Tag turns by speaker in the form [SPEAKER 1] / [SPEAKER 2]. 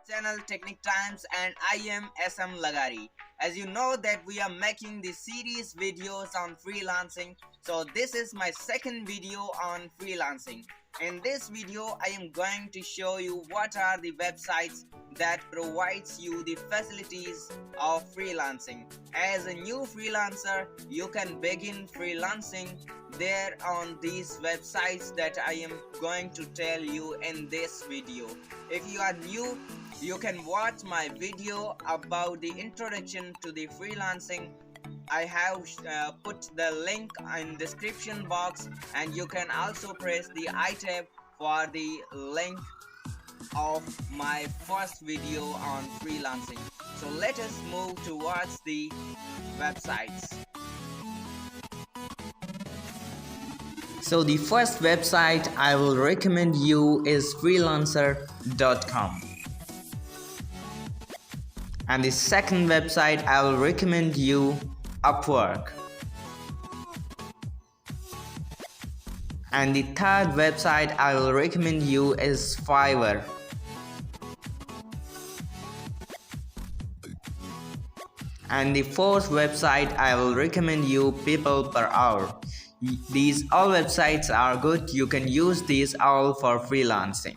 [SPEAKER 1] channel Technic Times, and I am SM Lagari. As you know that we are making the series videos on freelancing, so this is my second video on freelancing. In this video I am going to show you what are the websites that provides you the facilities of freelancing. As a new freelancer, you can begin freelancing there on these websites that I am going to tell you in this video. If you are new, you can watch my video about the introduction to the freelancing. I have put the link in description box, and you can also press the I tab for the link of my first video on freelancing. So let us move towards the websites. So the first website I will recommend you is freelancer.com. And the second website I will recommend you Upwork. And the third website I will recommend you is Fiverr. And the fourth website I will recommend you People Per Hour. These all websites are good. You can use these all for freelancing.